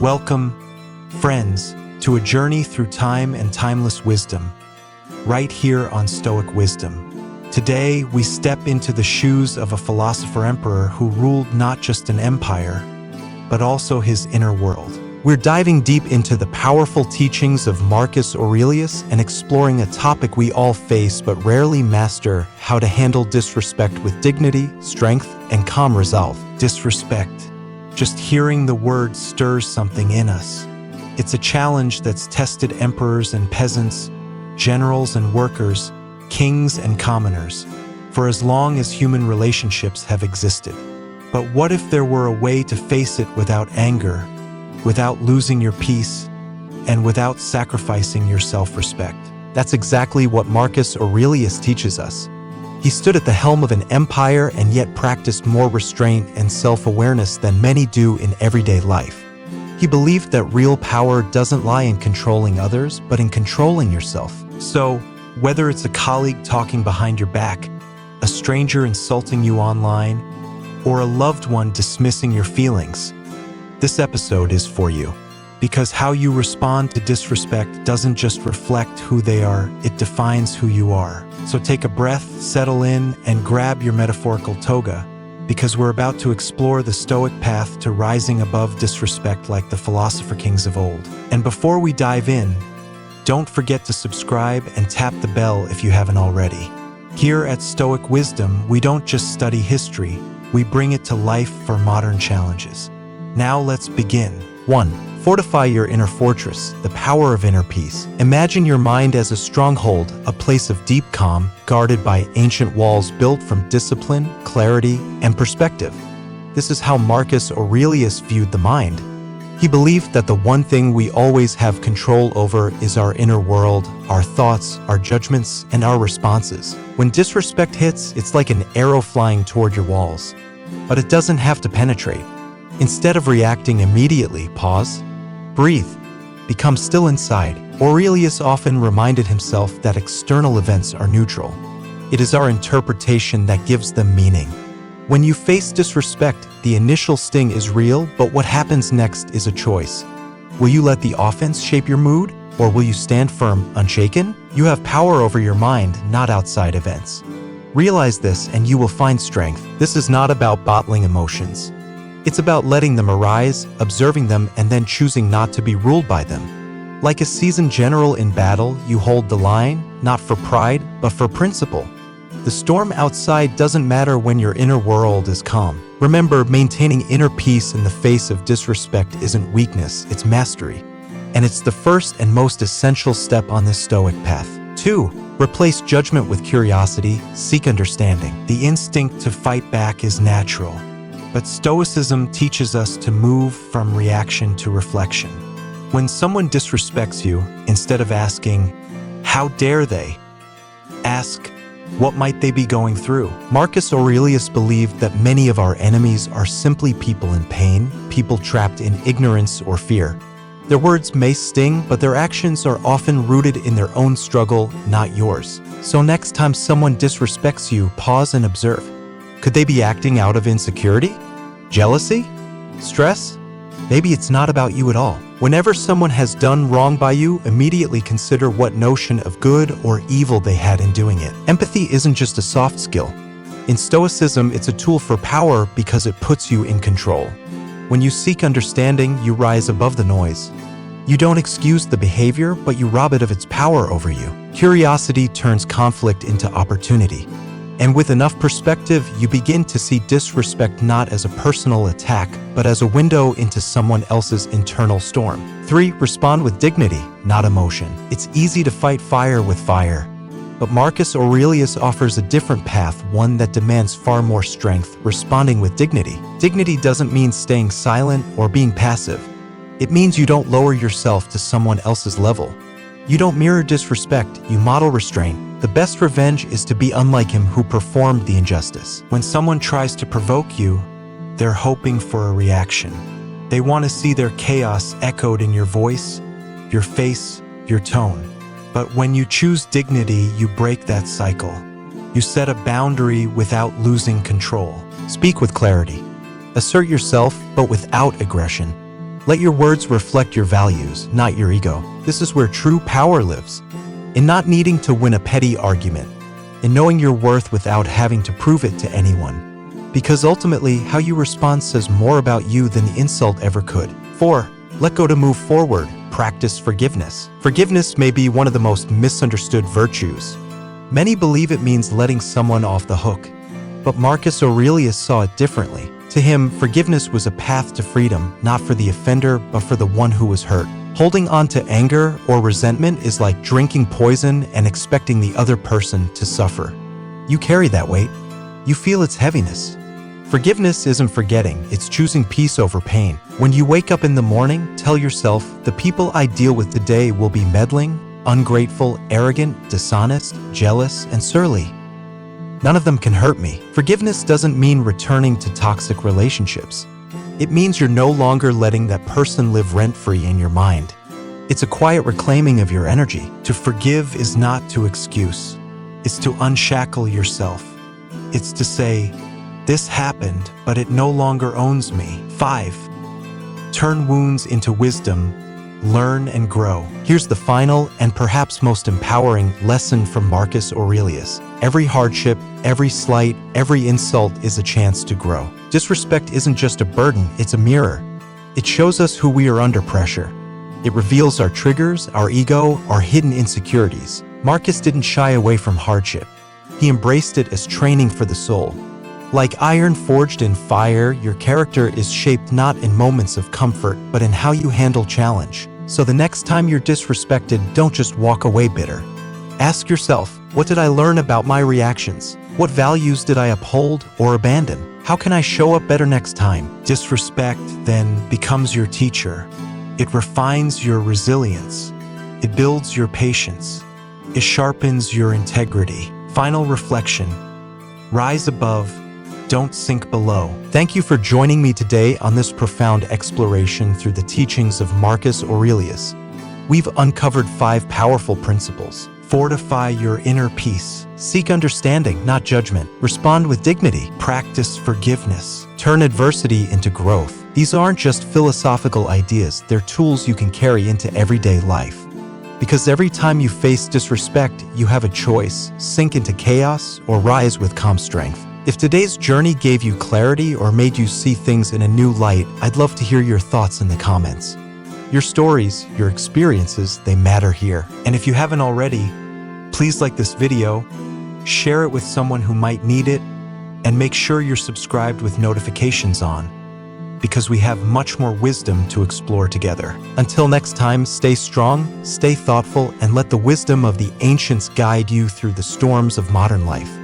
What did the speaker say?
Welcome, friends, to a journey through time and timeless wisdom, right here on Stoic Wisdom. Today, we step into the shoes of a philosopher-emperor who ruled not just an empire, but also his inner world. We're diving deep into the powerful teachings of Marcus Aurelius and exploring a topic we all face but rarely master: how to handle disrespect with dignity, strength, and calm resolve. Disrespect. Just hearing the word stirs something in us. It's a challenge that's tested emperors and peasants, generals and workers, kings and commoners, for as long as human relationships have existed. But what if there were a way to face it without anger, without losing your peace, and without sacrificing your self-respect? That's exactly what Marcus Aurelius teaches us. He stood at the helm of an empire and yet practiced more restraint and self-awareness than many do in everyday life. He believed that real power doesn't lie in controlling others, but in controlling yourself. So, whether it's a colleague talking behind your back, a stranger insulting you online, or a loved one dismissing your feelings, this episode is for you. Because how you respond to disrespect doesn't just reflect who they are, it defines who you are. So take a breath, settle in, and grab your metaphorical toga, because we're about to explore the Stoic path to rising above disrespect like the philosopher-kings of old. And before we dive in, don't forget to subscribe and tap the bell if you haven't already. Here at Stoic Wisdom, we don't just study history, we bring it to life for modern challenges. Now let's begin. 1. Fortify your inner fortress, the power of inner peace. Imagine your mind as a stronghold, a place of deep calm, guarded by ancient walls built from discipline, clarity, and perspective. This is how Marcus Aurelius viewed the mind. He believed that the one thing we always have control over is our inner world, our thoughts, our judgments, and our responses. When disrespect hits, it's like an arrow flying toward your walls. But it doesn't have to penetrate. Instead of reacting immediately, pause, breathe, become still inside. Aurelius often reminded himself that external events are neutral. It is our interpretation that gives them meaning. When you face disrespect, the initial sting is real, but what happens next is a choice. Will you let the offense shape your mood, or will you stand firm, unshaken? You have power over your mind, not outside events. Realize this and you will find strength. This is not about bottling emotions. It's about letting them arise, observing them, and then choosing not to be ruled by them. Like a seasoned general in battle, you hold the line, not for pride, but for principle. The storm outside doesn't matter when your inner world is calm. Remember, maintaining inner peace in the face of disrespect isn't weakness, it's mastery. And it's the first and most essential step on this Stoic path. 2. Replace judgment with curiosity, seek understanding. The instinct to fight back is natural. But Stoicism teaches us to move from reaction to reflection. When someone disrespects you, instead of asking, "How dare they?" ask, "What might they be going through?" Marcus Aurelius believed that many of our enemies are simply people in pain, people trapped in ignorance or fear. Their words may sting, but their actions are often rooted in their own struggle, not yours. So next time someone disrespects you, pause and observe. Could they be acting out of insecurity? Jealousy? Stress? Maybe it's not about you at all. Whenever someone has done wrong by you, immediately consider what notion of good or evil they had in doing it. Empathy isn't just a soft skill. In Stoicism, it's a tool for power because it puts you in control. When you seek understanding, you rise above the noise. You don't excuse the behavior, but you rob it of its power over you. Curiosity turns conflict into opportunity. And with enough perspective, you begin to see disrespect not as a personal attack, but as a window into someone else's internal storm. 3. Respond with dignity, not emotion. It's easy to fight fire with fire. But Marcus Aurelius offers a different path, one that demands far more strength: responding with dignity. Dignity doesn't mean staying silent or being passive. It means you don't lower yourself to someone else's level. You don't mirror disrespect, you model restraint. The best revenge is to be unlike him who performed the injustice. When someone tries to provoke you, they're hoping for a reaction. They want to see their chaos echoed in your voice, your face, your tone. But when you choose dignity, you break that cycle. You set a boundary without losing control. Speak with clarity. Assert yourself, but without aggression. Let your words reflect your values, not your ego. This is where true power lives. In not needing to win a petty argument, in knowing your worth without having to prove it to anyone. Because ultimately, how you respond says more about you than the insult ever could. 4. Let go to move forward. Practice forgiveness. Forgiveness may be one of the most misunderstood virtues. Many believe it means letting someone off the hook. But Marcus Aurelius saw it differently. To him, forgiveness was a path to freedom, not for the offender, but for the one who was hurt. Holding on to anger or resentment is like drinking poison and expecting the other person to suffer. You carry that weight. You feel its heaviness. Forgiveness isn't forgetting, it's choosing peace over pain. When you wake up in the morning, tell yourself, the people I deal with today will be meddling, ungrateful, arrogant, dishonest, jealous, and surly. None of them can hurt me. Forgiveness doesn't mean returning to toxic relationships. It means you're no longer letting that person live rent-free in your mind. It's a quiet reclaiming of your energy. To forgive is not to excuse. It's to unshackle yourself. It's to say, this happened, but it no longer owns me. 5. Turn wounds into wisdom. Learn and grow. Here's the final and perhaps most empowering lesson from Marcus Aurelius. Every hardship, every slight, every insult is a chance to grow. Disrespect isn't just a burden, it's a mirror. It shows us who we are under pressure. It reveals our triggers, our ego, our hidden insecurities. Marcus didn't shy away from hardship. He embraced it as training for the soul. Like iron forged in fire, your character is shaped not in moments of comfort, but in how you handle challenge. So the next time you're disrespected, don't just walk away bitter. Ask yourself, what did I learn about my reactions? What values did I uphold or abandon? How can I show up better next time? Disrespect then becomes your teacher. It refines your resilience. It builds your patience. It sharpens your integrity. Final reflection. Rise above. Don't sink below. Thank you for joining me today on this profound exploration through the teachings of Marcus Aurelius. We've uncovered 5 powerful principles. Fortify your inner peace. Seek understanding, not judgment. Respond with dignity. Practice forgiveness. Turn adversity into growth. These aren't just philosophical ideas, they're tools you can carry into everyday life. Because every time you face disrespect, you have a choice: sink into chaos or rise with calm strength. If today's journey gave you clarity or made you see things in a new light, I'd love to hear your thoughts in the comments. Your stories, your experiences, they matter here. And if you haven't already, please like this video, share it with someone who might need it, and make sure you're subscribed with notifications on, because we have much more wisdom to explore together. Until next time, stay strong, stay thoughtful, and let the wisdom of the ancients guide you through the storms of modern life.